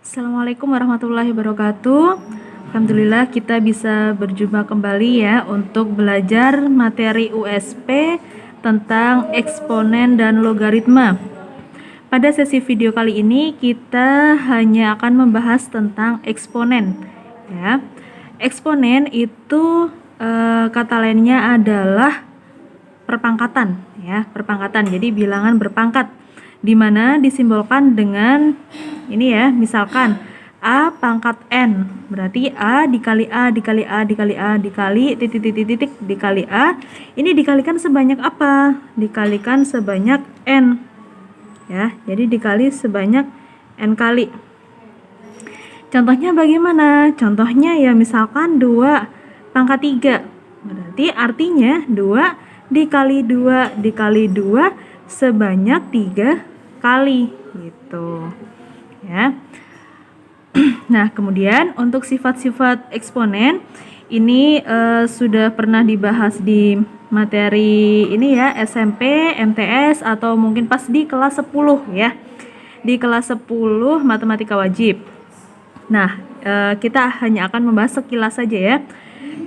Assalamualaikum warahmatullahi wabarakatuh. Alhamdulillah kita bisa berjumpa kembali ya untuk belajar materi USP tentang eksponen dan logaritma. Pada sesi video kali ini kita hanya akan membahas tentang eksponen ya. Eksponen itu kata lainnya adalah perpangkatan ya, perpangkatan. Jadi bilangan berpangkat di mana disimbolkan dengan ini ya, misalkan A pangkat N, berarti A dikali A dikali A dikali A dikali titik dikali A, ini dikalikan sebanyak apa? Dikalikan sebanyak N ya, jadi dikali sebanyak N kali. Contohnya bagaimana? Contohnya ya misalkan 2 pangkat 3, berarti artinya 2 dikali 2 dikali 2 sebanyak 3 kali gitu ya. Nah, kemudian untuk sifat-sifat eksponen ini sudah pernah dibahas di materi ini ya, SMP, MTS atau mungkin pas di kelas 10 ya. Di kelas 10 matematika wajib. Nah, kita hanya akan membahas sekilas saja ya.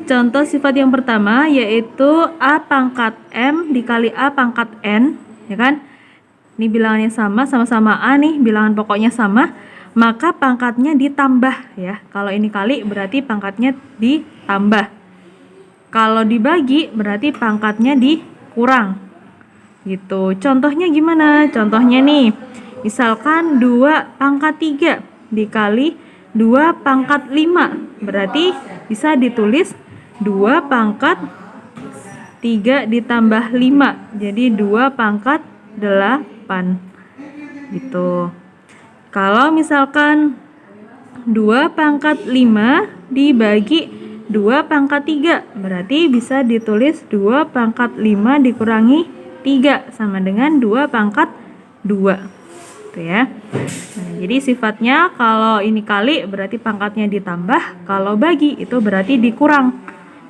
Contoh sifat yang pertama yaitu A pangkat M dikali A pangkat N, ya kan? Ini bilangannya sama-sama A nih, bilangan pokoknya sama, maka pangkatnya ditambah ya. Kalau ini kali berarti pangkatnya ditambah. Kalau dibagi berarti pangkatnya dikurang. Gitu. Contohnya gimana? Contohnya nih, misalkan 2 pangkat 3 dikali 2 pangkat 5, berarti bisa ditulis 2 pangkat 3 ditambah 5, jadi 2 pangkat 8 gitu. Kalau misalkan 2 pangkat 5 dibagi 2 pangkat 3, berarti bisa ditulis 2 pangkat 5 dikurangi 3 sama dengan 2 pangkat 2 gitu ya. Nah, jadi sifatnya kalau ini kali berarti pangkatnya ditambah, kalau bagi itu berarti dikurang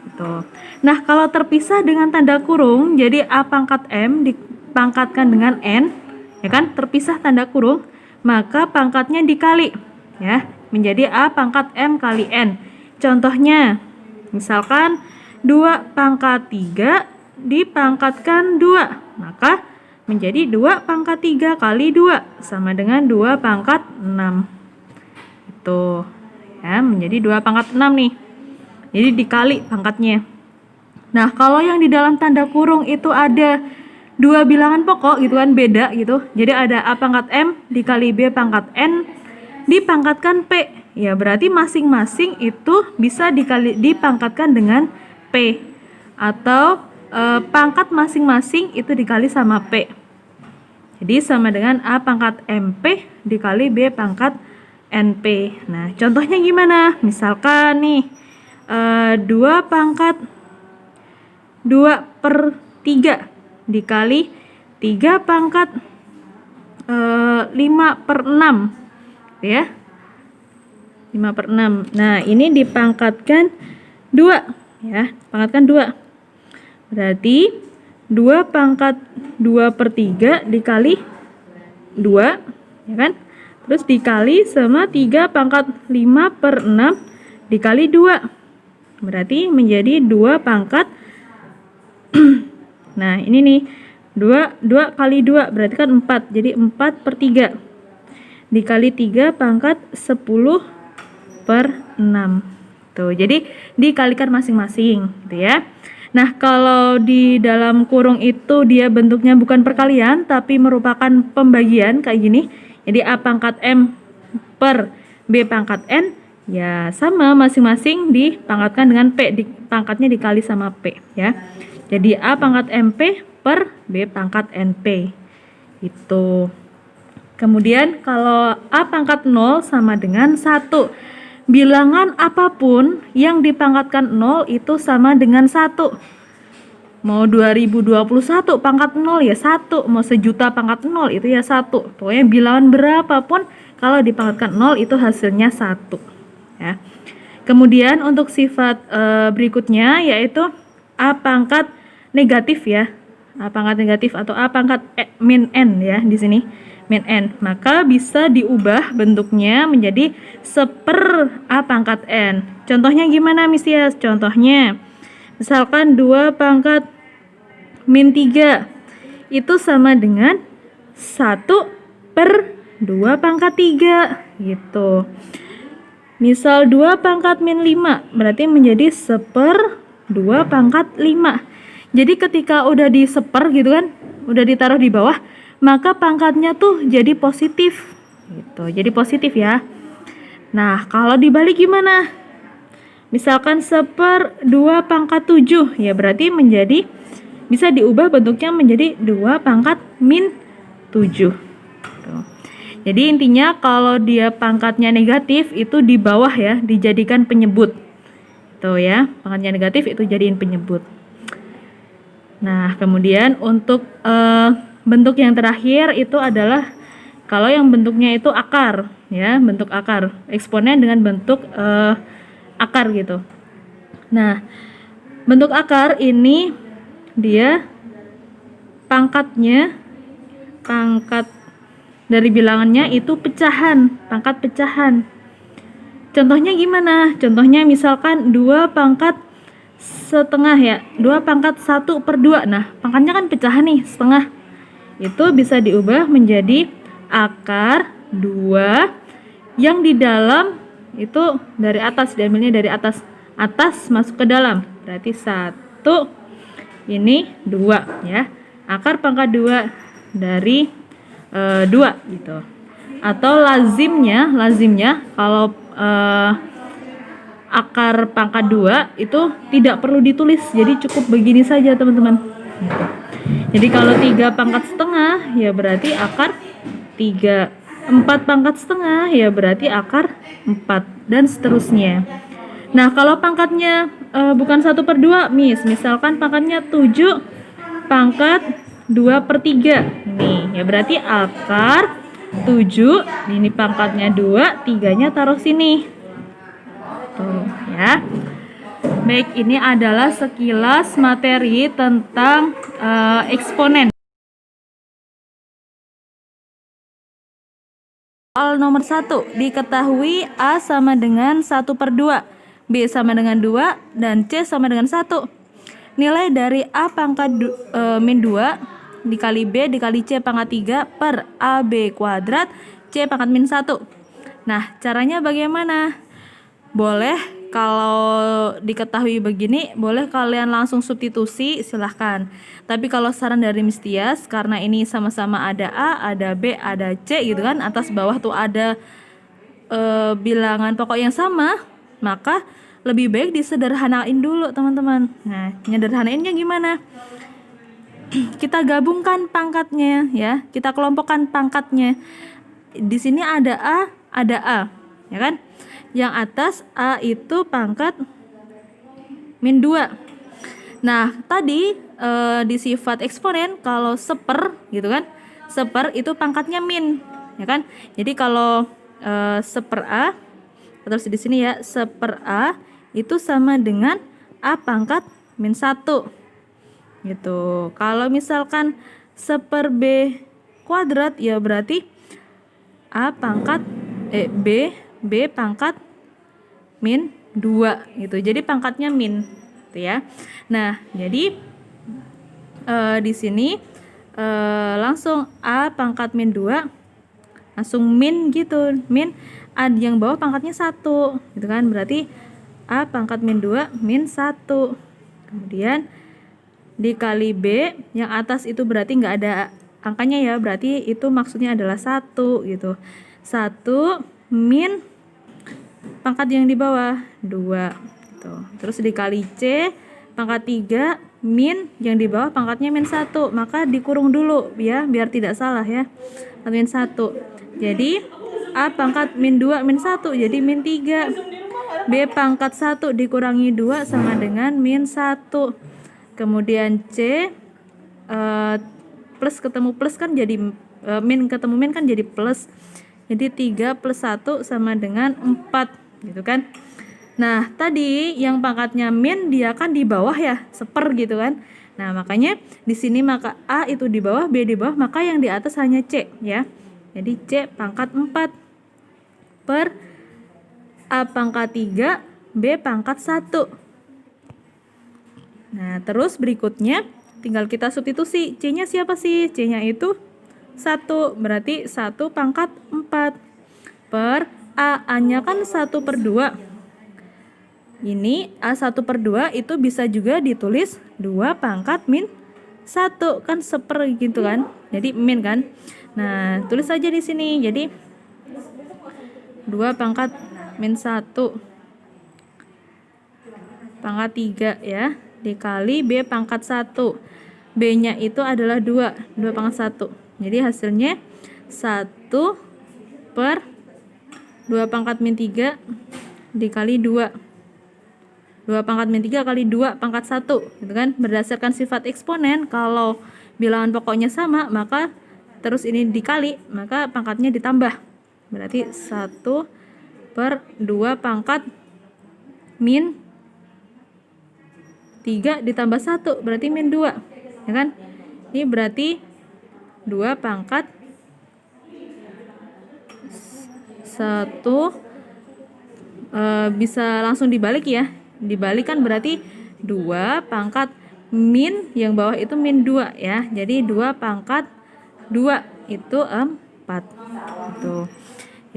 gitu. Nah, kalau terpisah dengan tanda kurung, jadi A pangkat M dipangkatkan dengan N, ya kan, terpisah tanda kurung, maka pangkatnya dikali ya, menjadi A pangkat M kali N. Contohnya misalkan 2 pangkat 3 dipangkatkan 2, maka menjadi 2 pangkat 3 kali 2 sama dengan 2 pangkat 6 itu ya, menjadi 2 pangkat 6 nih, jadi dikali pangkatnya. Nah, kalau yang di dalam tanda kurung itu ada 2 bilangan pokok gitu kan, beda gitu. Jadi ada A pangkat M dikali B pangkat N dipangkatkan P. Ya, berarti masing-masing itu bisa dipangkatkan dengan P. Atau pangkat masing-masing itu dikali sama P. Jadi sama dengan A pangkat MP dikali B pangkat NP. Nah, contohnya gimana? Misalkan nih 2 pangkat 2/3 dikali 3 pangkat 5/6 ya, 5/6. Nah, ini dipangkatkan 2 ya, pangkatkan 2, berarti 2 pangkat 2/3 dikali 2 ya kan, terus dikali sama 3 pangkat 5/6 dikali 2, berarti menjadi 2 pangkat nah ini nih 2 kali 2 berarti kan 4, jadi 4/3 dikali 3 pangkat 10/6 tuh, jadi dikalikan masing-masing gitu ya. Nah, kalau di dalam kurung itu dia bentuknya bukan perkalian tapi merupakan pembagian kayak gini, jadi A pangkat M per B pangkat N ya, sama masing-masing dipangkatkan dengan P, pangkatnya dikali sama P ya. Jadi A pangkat MP per B pangkat NP itu. Kemudian kalau A pangkat 0 sama dengan 1, bilangan apapun yang dipangkatkan 0 itu sama dengan 1. Mau 2021 pangkat 0 ya 1, mau sejuta pangkat 0 itu ya 1. Pokoknya bilangan berapapun kalau dipangkatkan 0 itu hasilnya 1 ya. Kemudian untuk sifat berikutnya yaitu A pangkat negatif ya. A pangkat negatif atau A pangkat min N ya di sini. min N. Maka bisa diubah bentuknya menjadi 1/A pangkat N. Contohnya gimana, Miss Tias? Contohnya, misalkan 2 pangkat min 3 itu sama dengan 1/2 pangkat 3 gitu. Misal 2 pangkat min 5 berarti menjadi 1/2 pangkat 5. Jadi ketika udah diseper gitu kan, udah ditaruh di bawah, maka pangkatnya tuh jadi positif gitu. Jadi positif ya. Nah, kalau dibalik gimana? Misalkan 1/2 pangkat 7, ya berarti menjadi bisa diubah bentuknya menjadi 2 pangkat min 7. Tuh. Jadi intinya kalau dia pangkatnya negatif itu di bawah ya, dijadikan penyebut. Tuh ya, pangkatnya negatif itu jadiin penyebut. Nah, kemudian untuk bentuk yang terakhir itu adalah kalau yang bentuknya itu akar, ya, bentuk akar, eksponen dengan bentuk akar gitu. Nah, bentuk akar ini dia pangkat dari bilangannya itu pecahan, pangkat pecahan. Contohnya gimana? Contohnya misalkan 2 pangkat setengah ya, 2 pangkat 1/2. Nah, pangkatnya kan pecahan nih, setengah. Itu bisa diubah menjadi akar 2 yang di dalam itu dari atas, diambilnya dari atas masuk ke dalam. Berarti 1, ini 2 ya. Akar pangkat 2 dari 2 gitu. Atau lazimnya kalau akar pangkat 2 itu tidak perlu ditulis. Jadi cukup begini saja, teman-teman. Gitu. Jadi kalau 3 pangkat setengah ya berarti akar 3. 4 pangkat setengah ya berarti akar 4 dan seterusnya. Nah, kalau pangkatnya bukan 1/2, misalkan pangkatnya 7 pangkat 2/3. Nih, ya berarti akar 7, ini pangkatnya 2, 3-nya taruh sini. Tuh, ya. Baik, ini adalah sekilas materi tentang eksponen. Soal nomor 1, diketahui A sama dengan 1/2, B sama dengan 2, dan C sama dengan 1. Nilai dari A pangkat min 2 dikali B dikali C pangkat 3 per AB kuadrat C pangkat min 1. Nah, caranya bagaimana? Boleh kalau diketahui begini, boleh kalian langsung substitusi, silahkan. Tapi kalau saran dari Miss Tias, karena ini sama-sama ada A, ada B, ada C gitu kan, atas bawah tuh ada bilangan pokok yang sama, maka lebih baik disederhanain dulu, teman-teman. Nah, nyederhanainnya gimana? Kita gabungkan pangkatnya ya, kita kelompokkan pangkatnya. Di sini ada A, ya kan? Yang atas A itu pangkat min 2. Nah, tadi di sifat eksponen kalau seper gitu kan, seper itu pangkatnya min, ya kan? Jadi kalau seper A, terus di sini ya, seper A itu sama dengan A pangkat min 1 gitu. Kalau misalkan seper B kuadrat ya berarti A pangkat B pangkat min 2 gitu. Jadi pangkatnya min gitu ya. Nah, jadi di sini langsung A pangkat min 2 langsung min gitu. Min A yang bawah pangkatnya 1 gitu kan. Berarti A pangkat min 2 min 1. Kemudian dikali B yang atas itu berarti nggak ada angkanya ya. Berarti itu maksudnya adalah 1 gitu. 1 min pangkat yang di bawah 2 gitu. Terus dikali C pangkat 3 min yang di bawah pangkatnya min 1, maka dikurung dulu ya biar tidak salah ya. Min 1. Jadi A pangkat min 2 min 1 jadi min 3. B pangkat 1 dikurangi 2 sama dengan min 1. Kemudian C plus ketemu plus kan jadi min ketemu min kan jadi plus. Jadi 3 plus 1 sama dengan 4 gitu kan. Nah, tadi yang pangkatnya min dia kan di bawah ya, seper gitu kan. Nah, makanya di sini maka A itu di bawah, B di bawah, maka yang di atas hanya C ya. Jadi C pangkat 4 per A pangkat 3, B pangkat 1. Nah, terus berikutnya tinggal kita substitusi. C-nya siapa sih? C-nya itu 1, berarti 1 pangkat 4 per A-nya kan 1 per 2. Ini A1 per 2 itu bisa juga ditulis 2 pangkat min 1, kan seper gitu kan. Jadi min kan. Nah, tulis saja di sini. Jadi 2 pangkat min 1 pangkat 3 ya, dikali B pangkat 1. B-nya itu adalah 2 pangkat 1. Jadi hasilnya 1 per 2 pangkat min 3 dikali 2. 2 pangkat min 3 kali 2 pangkat 1, gitu kan? Berdasarkan sifat eksponen, kalau bilangan pokoknya sama, maka terus ini dikali, maka pangkatnya ditambah. Berarti 1 per 2 pangkat min 3 ditambah 1, berarti min 2, ya kan? Ini berarti 2 pangkat 1, bisa langsung dibalik ya. Dibalik kan berarti 2 pangkat min yang bawah itu min 2 ya. Jadi 2 pangkat 2 itu 4. Gitu.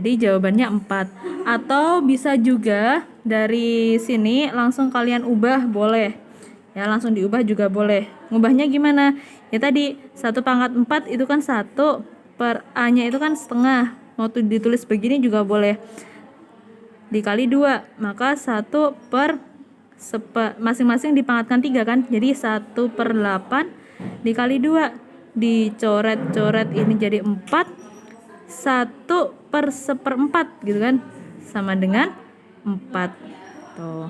Jadi jawabannya 4. Atau bisa juga dari sini langsung kalian ubah, boleh. Ya, langsung diubah juga boleh. Ngubahnya gimana? Ya tadi 1 pangkat 4 itu kan 1 per A-nya itu kan setengah. Mau ditulis begini juga boleh. Dikali 2, maka 1 per masing-masing dipangkatkan 3 kan. Jadi 1 per 8 dikali 2. Dicoret-coret ini jadi 4. 1 per seperempat gitu kan. Sama dengan 4. Tuh.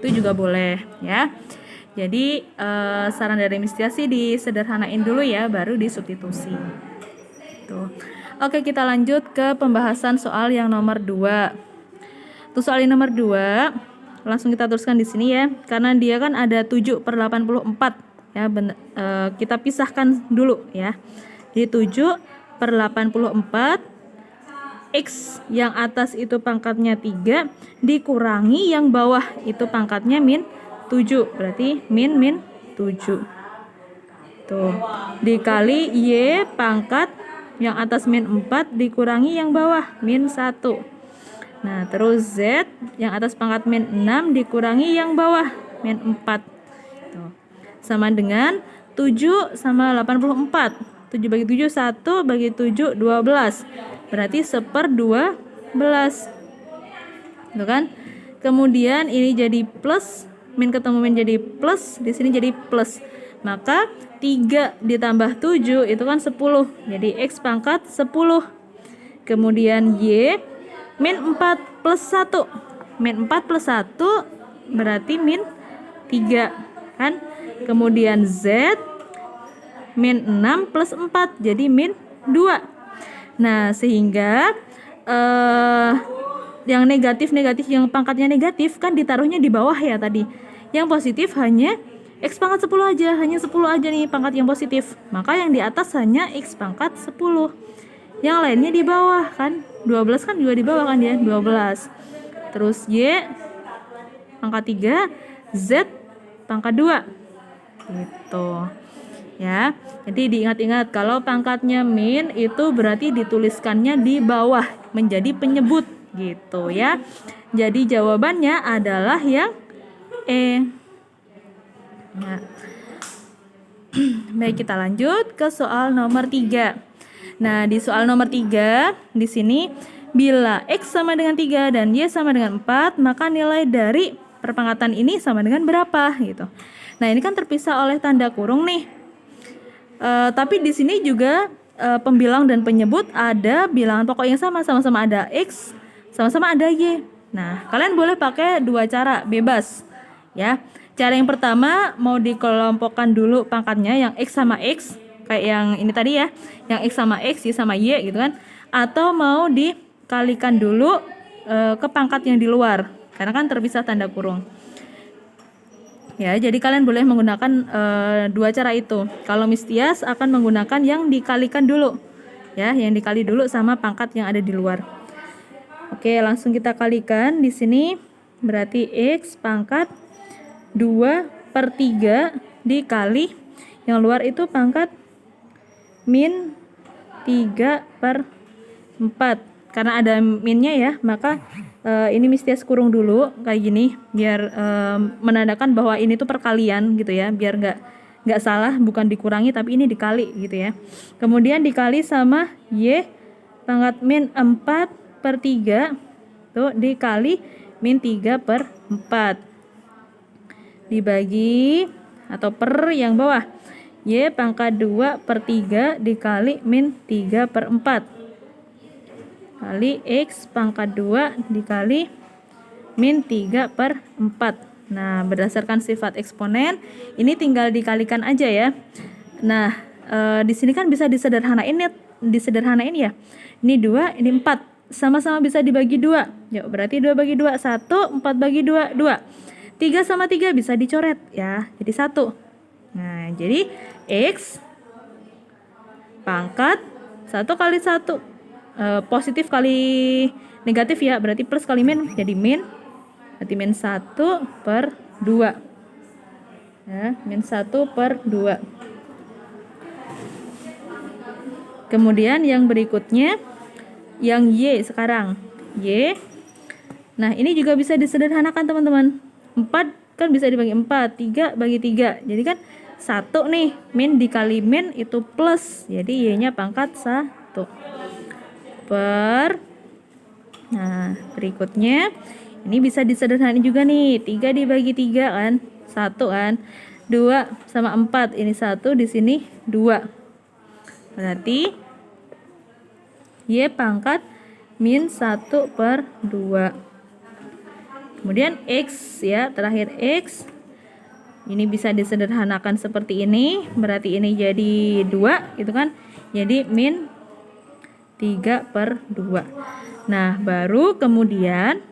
Itu juga boleh ya. Jadi saran dari Miss Tia sih disederhanain dulu ya, baru disubstitusi. Tuh. Oke, kita lanjut ke pembahasan soal yang nomor 2. Untuk soal yang nomor 2 langsung kita teruskan di sini ya, karena dia kan ada 7 per 84 ya. Kita pisahkan dulu ya. Jadi 7 per 84, X yang atas itu pangkatnya 3 dikurangi yang bawah itu pangkatnya min 7, berarti min 7. Tuh, dikali Y pangkat yang atas min 4 dikurangi yang bawah min 1. Nah, terus Z yang atas pangkat min 6 dikurangi yang bawah min 4. Tuh. Sama dengan 7 sama 84. 7 bagi 7 1, bagi 7 12. Berarti 1/12. Tuh kan? Kemudian ini jadi plus, min ketemu min jadi plus, di sini jadi plus. Maka 3 ditambah 7 itu kan 10. Jadi X pangkat 10. Kemudian Y min 4 plus 1. Min 4 plus 1 berarti min 3 kan. Kemudian Z min 6 plus 4 jadi min 2. Nah, sehingga yang negatif-negatif, yang pangkatnya negatif kan ditaruhnya di bawah ya tadi. Yang positif hanya X pangkat 10 aja, hanya 10 aja nih pangkat yang positif. Maka yang di atas hanya X pangkat 10. Yang lainnya di bawah kan. 12 kan juga di bawah kan ya, 12. Terus Y pangkat 3, Z pangkat 2. Gitu. Ya. Jadi diingat-ingat kalau pangkatnya min itu berarti dituliskannya di bawah menjadi penyebut gitu ya. Jadi jawabannya adalah yang E. Nah. Baik, kita lanjut ke soal nomor 3. Nah, di soal nomor 3 di sini bila X sama dengan 3 dan Y sama dengan 4, maka nilai dari perpangkatan ini sama dengan berapa gitu. Nah, ini kan terpisah oleh tanda kurung nih. Tapi di sini juga pembilang dan penyebut ada bilangan pokok yang sama-sama ada X, sama-sama ada Y. Nah, kalian boleh pakai dua cara, bebas ya. Cara yang pertama mau dikelompokkan dulu pangkatnya yang X sama X, kayak yang ini tadi ya, yang X sama X, Y sama Y gitu kan. Atau mau dikalikan dulu ke pangkat yang di luar, karena kan terpisah tanda kurung. Ya, jadi kalian boleh menggunakan dua cara itu. Kalau Miss Tias akan menggunakan yang dikalikan dulu. ya, yang dikali dulu sama pangkat yang ada di luar. Oke, langsung kita kalikan di sini, berarti X pangkat 2/3 dikali yang luar itu pangkat min 3/4. Karena ada minnya ya, maka ini Mistias kurung dulu kayak gini biar menandakan bahwa ini tuh perkalian gitu ya, biar nggak salah, bukan dikurangi tapi ini dikali gitu ya. Kemudian dikali sama Y pangkat min 4/3 tuh dikali min 3/4 dibagi atau per yang bawah, Y pangkat 2/3 dikali min 3/4 kali X pangkat 2 dikali min 3/4. Nah, berdasarkan sifat eksponen, ini tinggal dikalikan aja ya. Nah, di sini kan bisa disederhanain ya. Ini 2, ini 4. Sama-sama bisa dibagi 2. Yuk, berarti 2 bagi 2, 1, 4 bagi 2, 2. 3 sama 3 bisa dicoret ya, jadi 1. Nah, jadi X pangkat 1 kali 1. Positif kali negatif ya, berarti plus kali min, jadi min. Berarti min 1/2 ya, min 1/2. Kemudian yang berikutnya yang Y sekarang, Y. Nah, ini juga bisa disederhanakan teman-teman. 4 kan bisa dibagi 4, 3 bagi 3. Jadi kan 1 nih, min dikali min itu plus, jadi Y-nya pangkat 1 per. Nah, berikutnya ini bisa disederhanakan juga nih, 3 dibagi 3 kan, 1 kan, 2 sama 4, ini 1, di sini 2. Berarti Y pangkat min 1/2. Kemudian X ya, terakhir X. Ini bisa disederhanakan seperti ini, berarti ini jadi 2 gitu kan, jadi min 3/2. Nah, baru kemudian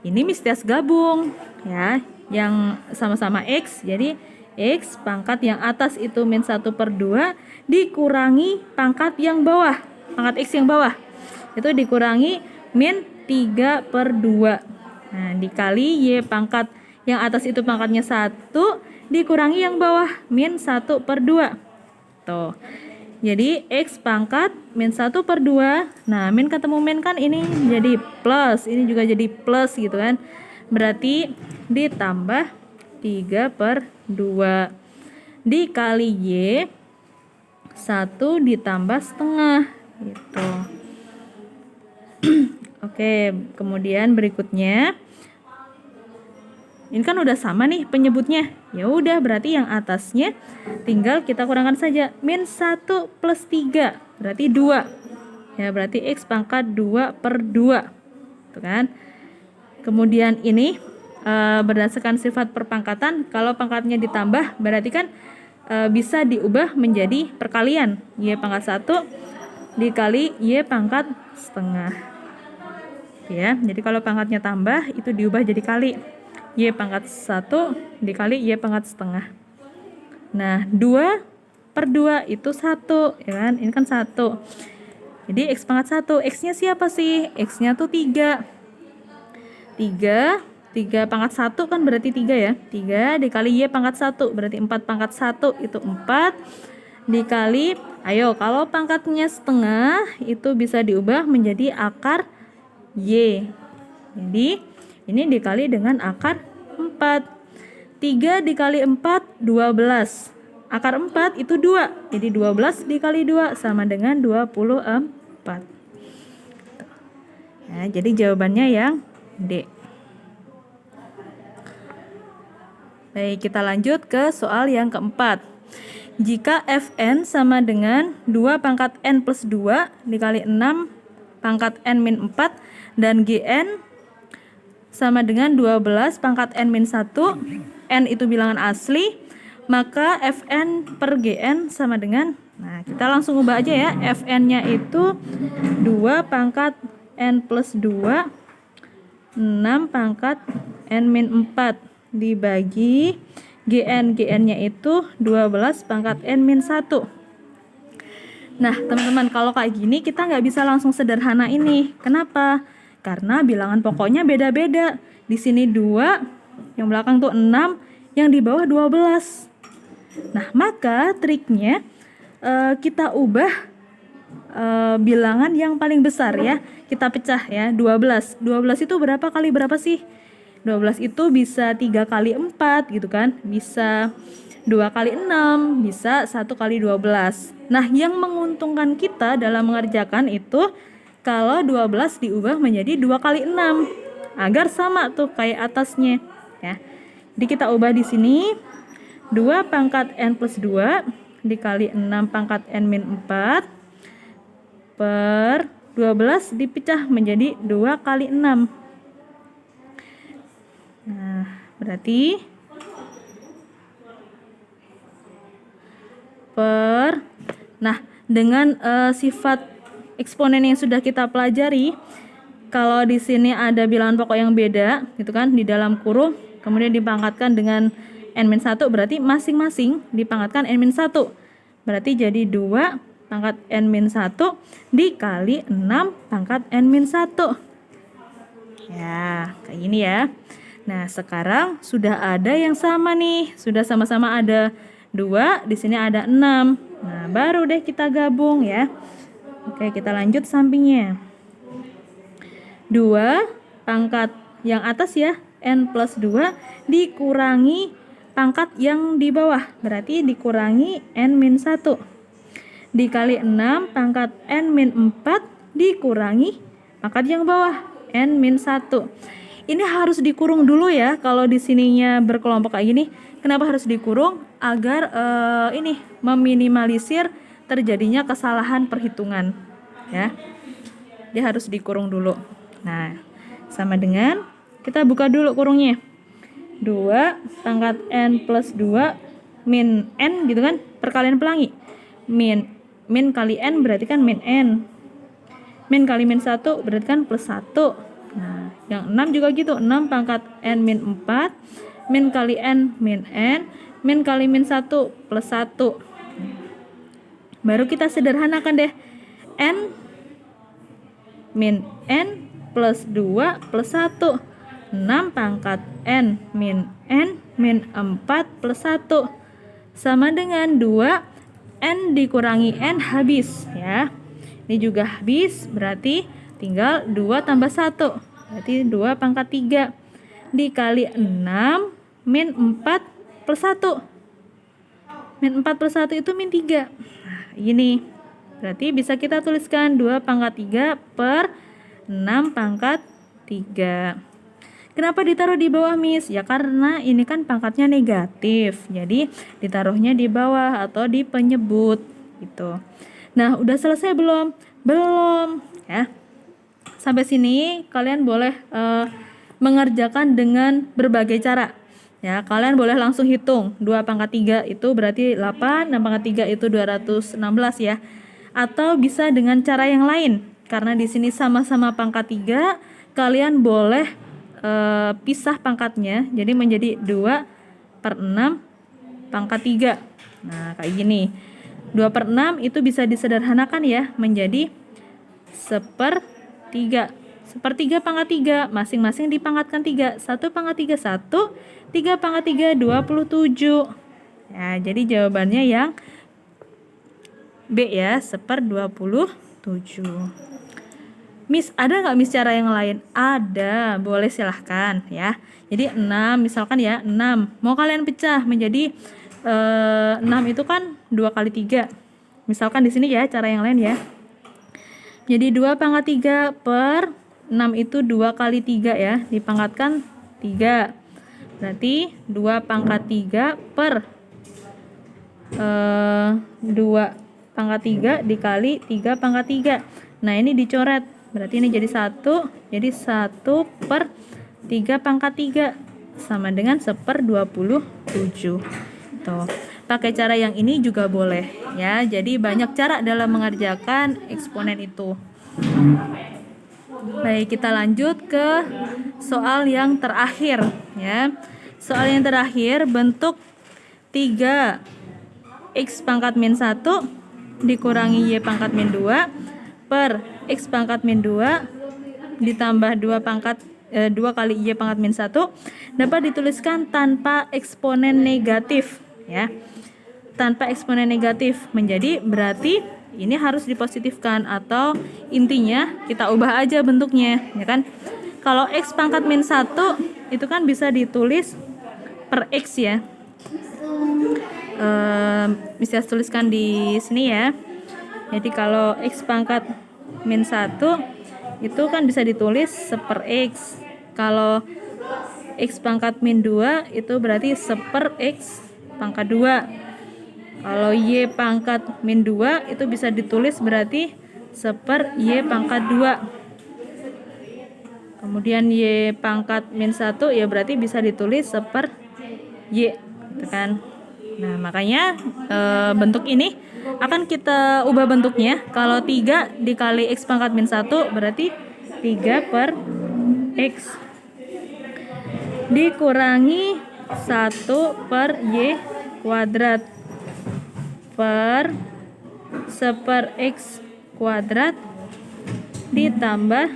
ini Mistias gabung ya, yang sama-sama X, jadi X pangkat yang atas itu min 1/2 dikurangi pangkat yang bawah, pangkat X yang bawah itu dikurangi min 3/2. Nah, dikali Y pangkat yang atas itu pangkatnya 1 dikurangi yang bawah min 1/2. Tuh. Jadi X pangkat min 1/2. Nah, min ketemu min kan ini jadi plus, ini juga jadi plus gitu kan. Berarti ditambah 3/2 dikali Y 1 ditambah setengah gitu. Oke, kemudian berikutnya ini kan udah sama nih penyebutnya. Ya udah, berarti yang atasnya tinggal kita kurangkan saja. Min 1 plus 3 berarti 2. Ya, berarti X pangkat 2/2. Tuh kan? Kemudian ini berdasarkan sifat perpangkatan, kalau pangkatnya ditambah berarti kan bisa diubah menjadi perkalian. Y pangkat 1 dikali Y pangkat setengah. Ya, jadi kalau pangkatnya tambah itu diubah jadi kali. Y pangkat 1 dikali Y pangkat setengah. Nah, 2/2 itu 1 ya kan? Ini kan 1. Jadi X pangkat 1. X-nya siapa sih? X-nya tuh 3. 3 pangkat 1 kan berarti 3 ya. 3 dikali Y pangkat 1 berarti 4 pangkat 1 itu 4 dikali, ayo kalau pangkatnya setengah itu bisa diubah menjadi akar Y. Jadi ini dikali dengan akar 4. 3 dikali 4, 12. Akar 4 itu 2. Jadi 12 dikali 2 sama dengan 24. Nah, jadi jawabannya yang D. Baik, kita lanjut ke soal yang keempat. Jika Fn sama dengan 2 pangkat N plus 2 dikali 6 pangkat N min 4 dan Gn sama dengan 12 pangkat N min 1, N itu bilangan asli, maka Fn per Gn sama dengan, nah kita langsung ubah aja ya, Fn nya itu 2 pangkat N plus 2, 6 pangkat N min 4 dibagi Gn nya itu 12 pangkat N min 1. Nah, teman-teman, kalau kayak gini kita nggak bisa langsung sederhana ini. Kenapa? Karena bilangan pokoknya beda-beda. Di sini 2, yang belakang tuh 6, yang di bawah 12. Nah, maka triknya kita ubah bilangan yang paling besar ya. Kita pecah ya, 12. 12 itu berapa kali berapa sih? 12 itu bisa 3 kali 4 gitu kan. Bisa 2 kali 6, bisa 1 kali 12. Nah, yang menguntungkan kita dalam mengerjakan itu kalau 12 diubah menjadi 2 kali 6 agar sama tuh kayak atasnya ya. Jadi kita ubah di sini 2 pangkat n plus 2 dikali 6 pangkat n min 4 per 12 dipecah menjadi 2 kali 6. Nah, berarti dengan sifat eksponen yang sudah kita pelajari, kalau di sini ada bilangan pokok yang beda gitu kan di dalam kurung, kemudian dipangkatkan dengan n-1, berarti masing-masing dipangkatkan n-1. Berarti jadi 2 pangkat n-1 dikali 6 pangkat n-1. Ya, kayak gini ya. Nah, sekarang sudah ada yang sama nih. Sudah sama-sama ada 2, di sini ada 6. Nah, baru deh kita gabung ya. Oke, kita lanjut sampingnya. 2 pangkat yang atas ya, n plus 2 dikurangi pangkat yang di bawah, berarti dikurangi n-1 dikali 6 pangkat n-4 dikurangi pangkat yang bawah n-1. Ini harus dikurung dulu ya kalau di sininya berkelompok kayak gini. Kenapa harus dikurung? Agar ini meminimalisir terjadinya kesalahan perhitungan ya. Dia harus dikurung dulu. Nah, sama dengan kita buka dulu kurungnya. 2 pangkat n plus 2 min n gitu kan, perkalian pelangi. Min kali n berarti kan min n. Min kali min 1 berarti kan plus 1. Nah, yang 6 juga gitu, 6 pangkat n min 4 min kali n min n min kali min 1 plus 1. Baru kita sederhanakan deh. N min n plus 2 plus 1. 6 pangkat n min 4 plus 1 sama dengan 2 n dikurangi n habis ya. Ini juga habis, berarti tinggal 2 tambah 1, berarti 2 pangkat 3 dikali 6 min 4 plus 1. Min 4 plus 1 itu min 3. Nah, ini berarti bisa kita tuliskan 2 pangkat 3 per 6 pangkat 3. Kenapa ditaruh di bawah, Miss? Ya karena ini kan pangkatnya negatif, jadi ditaruhnya di bawah atau di penyebut gitu. Nah, udah selesai belum? Belum ya. Sampai sini kalian boleh mengerjakan dengan berbagai cara ya. Kalian boleh langsung hitung 2 pangkat 3 itu berarti 8, 6 pangkat 3 itu 216 ya. Atau bisa dengan cara yang lain, karena di sini sama-sama pangkat 3, kalian boleh pisah pangkatnya, jadi menjadi 2 per 6 pangkat 3. Nah, kayak gini. 2 per 6 itu bisa disederhanakan ya, menjadi 1/3. 1/3 pangkat 3, masing-masing dipangkatkan 3. 1 pangkat 3, 1. 3 pangkat 3, 27. Ya, jadi jawabannya yang B ya, 1/27. Miss, ada nggak Miss cara yang lain? Ada, boleh silahkan ya. Jadi 6, misalkan ya 6. Mau kalian pecah menjadi 6 itu kan 2 kali 3. Misalkan di sini ya cara yang lain ya. Jadi 2 pangkat 3 per 6 itu 2 kali 3 ya. Dipangkatkan 3. Berarti 2 pangkat 3 per 2 pangkat 3 dikali 3 pangkat 3. Nah, ini dicoret. Berarti ini jadi 1. Jadi 1 per 3 pangkat 3 sama dengan 1/27. Tuh. Pakai cara yang ini juga boleh ya. Jadi banyak cara dalam mengerjakan eksponen itu. Baik, kita lanjut ke soal yang terakhir ya. Soal yang terakhir bentuk 3 x pangkat min 1 dikurangi Y pangkat min 2 per X pangkat min 2 ditambah 2 kali Y pangkat min 1 dapat dituliskan tanpa eksponen negatif ya. Tanpa eksponen negatif menjadi berarti ini harus dipositifkan atau intinya kita ubah aja bentuknya ya kan. Kalau X pangkat min 1 itu kan bisa ditulis per X ya. Bisa tuliskan di sini ya. Jadi kalau X pangkat min 1 itu kan bisa ditulis seper X. Kalau X pangkat min 2 itu berarti seper X pangkat 2. Kalau Y pangkat min 2 itu bisa ditulis berarti seper Y pangkat 2. Kemudian Y pangkat min 1 ya berarti bisa ditulis seper Y gitu kan. Nah makanya bentuk ini akan kita ubah bentuknya. Kalau 3 dikali X pangkat min 1 berarti 3 per X dikurangi 1 per Y kuadrat per seper X kuadrat ditambah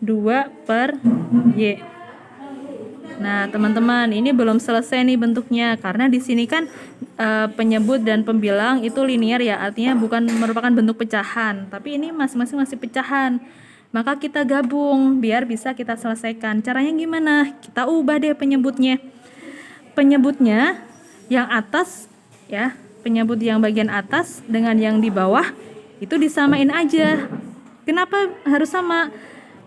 2 per Y. Nah, teman-teman, ini belum selesai nih bentuknya karena di sini kan penyebut dan pembilang itu linear ya, artinya bukan merupakan bentuk pecahan, tapi ini masing-masing masih pecahan. Maka kita gabung biar bisa kita selesaikan. Caranya gimana? Kita ubah deh penyebutnya. Penyebutnya yang atas ya, penyebut yang bagian atas dengan yang di bawah itu disamain aja. Kenapa harus sama?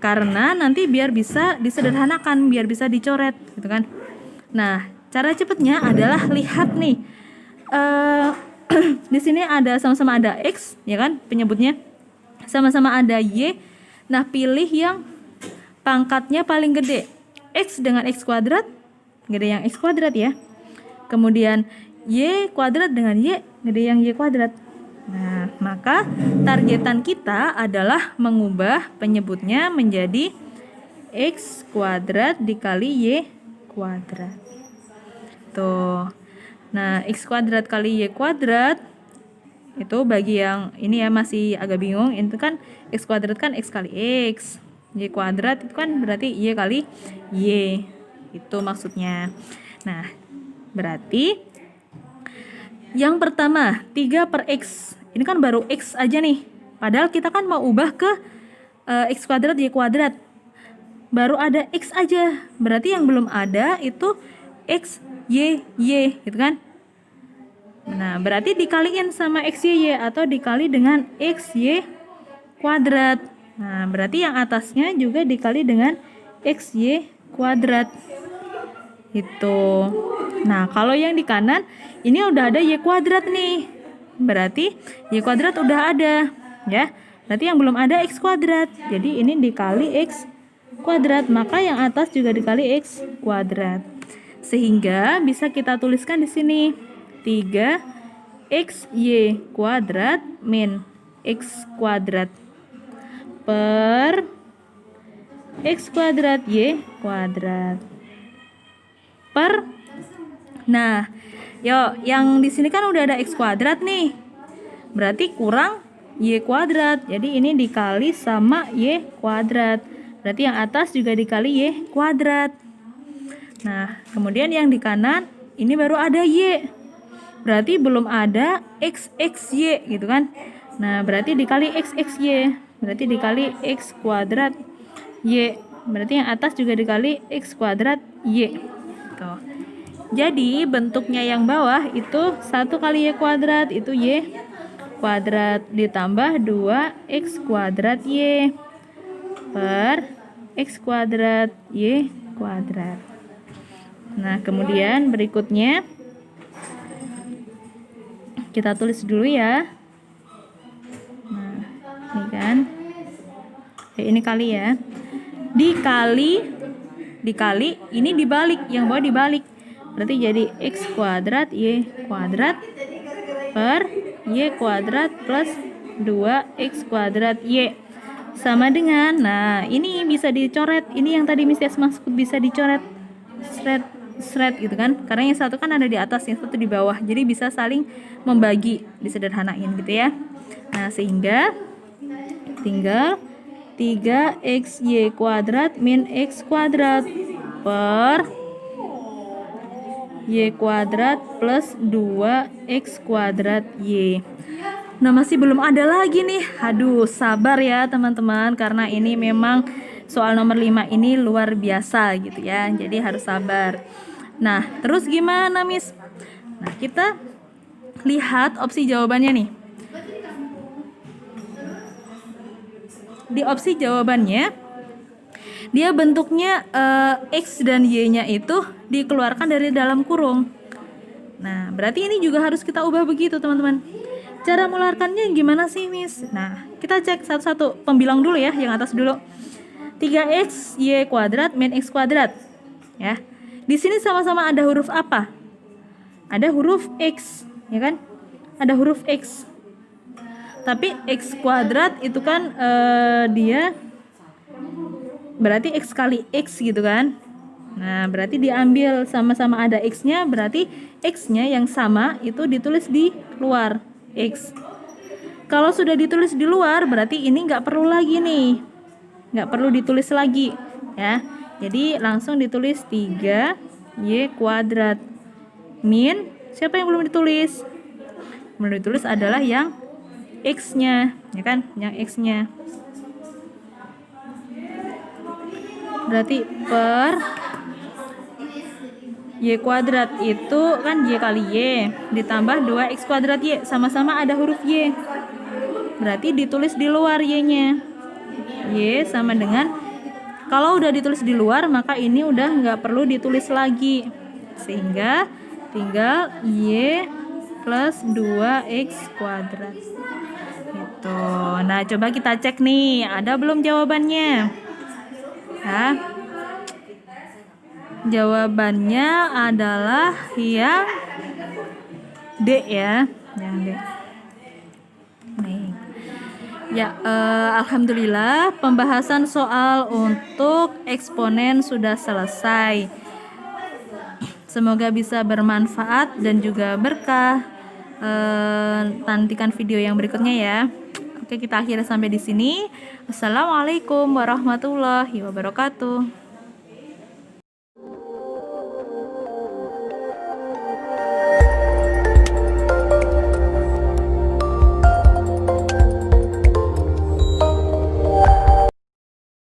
Karena nanti biar bisa disederhanakan, biar bisa dicoret gitu kan. Nah, cara cepatnya adalah lihat nih. Di sini ada sama-sama ada X ya kan penyebutnya. Sama-sama ada Y. Nah, pilih yang pangkatnya paling gede. X dengan X kuadrat, gede yang X kuadrat ya. Kemudian Y kuadrat dengan Y, gede yang Y kuadrat. Nah, maka targetan kita adalah mengubah penyebutnya menjadi X kuadrat dikali Y kuadrat. Tuh. Nah, X kuadrat kali Y kuadrat itu bagi yang ini ya masih agak bingung, itu kan X kuadrat kan X kali X. Y kuadrat itu kan berarti Y kali Y. Itu maksudnya. Nah, berarti yang pertama 3 per X. Ini kan baru X aja nih. Padahal kita kan mau ubah ke X kuadrat Y kuadrat. Baru ada X aja. Berarti yang belum ada itu X, Y, Y gitu kan. Nah, berarti dikaliin sama X, Y, Y atau dikali dengan X, Y kuadrat. Nah, berarti yang atasnya juga dikali dengan X, Y kuadrat. Itu. Nah, kalau yang di kanan ini udah ada Y kuadrat nih. Berarti Y kuadrat udah ada, ya. Berarti yang belum ada X kuadrat. Jadi ini dikali X kuadrat, maka yang atas juga dikali X kuadrat. Sehingga bisa kita tuliskan di sini 3XY kuadrat min X kuadrat per X kuadrat Y kuadrat. Nah, yang di sini kan udah ada X kuadrat nih. Berarti kurang Y kuadrat. Jadi ini dikali sama Y kuadrat. Berarti yang atas juga dikali Y kuadrat. Nah, kemudian yang di kanan ini baru ada Y. Berarti belum ada XXY gitu kan. Nah, berarti dikali XXY. Berarti dikali X kuadrat Y. Berarti yang atas juga dikali X kuadrat Y. Tuh. Jadi bentuknya yang bawah itu 1 kali Y kuadrat itu Y kuadrat ditambah 2X kuadrat Y per X kuadrat Y kuadrat. Nah, kemudian berikutnya kita tulis dulu ya. Nah, ini kan. Ini kali ya. Dikali ini dibalik, yang bawah dibalik. Berarti jadi X kuadrat Y kuadrat per Y kuadrat plus 2X kuadrat Y sama dengan, nah ini bisa dicoret. Ini yang tadi Miss Yas maksud bisa dicoret. seret gitu kan, karena yang satu kan ada di atas, yang satu di bawah, jadi bisa saling membagi, disederhanain gitu ya. Nah, sehingga tinggal 3xy kuadrat min x kuadrat per y kuadrat plus 2x kuadrat y. Nah, masih belum ada lagi nih. Aduh, sabar ya teman-teman, karena ini memang soal nomor 5 ini luar biasa gitu ya. Jadi harus sabar. Nah, terus gimana, Miss? Nah, kita lihat opsi jawabannya nih. Di opsi jawabannya, dia bentuknya X dan Y-nya itu dikeluarkan dari dalam kurung. Nah, berarti ini juga harus kita ubah begitu, teman-teman. Cara mengeluarkannya gimana sih, Miss? Nah, kita cek satu-satu. Pembilang dulu ya, yang atas dulu. 3x y kuadrat min x kuadrat. Ya. Di sini sama-sama ada huruf apa? Ada huruf x, ya kan? Ada huruf x. Tapi x kuadrat itu kan dia berarti x kali x gitu kan. Nah, berarti diambil sama-sama ada x-nya, berarti x-nya yang sama itu ditulis di luar, x. Kalau sudah ditulis di luar, berarti ini nggak perlu lagi nih. Nggak perlu ditulis lagi, ya. Jadi langsung ditulis 3y kuadrat min, siapa yang belum ditulis? Belum ditulis adalah yang x-nya, ya kan? Yang x-nya. Berarti per y kuadrat itu kan y kali y ditambah 2x kuadrat y, sama-sama ada huruf y, berarti ditulis di luar y-nya. Y sama dengan, kalau udah ditulis di luar maka ini udah nggak perlu ditulis lagi, sehingga tinggal y plus 2x kuadrat gitu. Nah, coba kita cek nih, ada belum jawabannya? Nah, jawabannya adalah yang D ya, yang D. Nih. Ya, alhamdulillah pembahasan soal untuk eksponen sudah selesai. Semoga bisa bermanfaat dan juga berkah. Nantikan video yang berikutnya ya. Oke, kita akhiri sampai di sini. Assalamualaikum warahmatullahi wabarakatuh.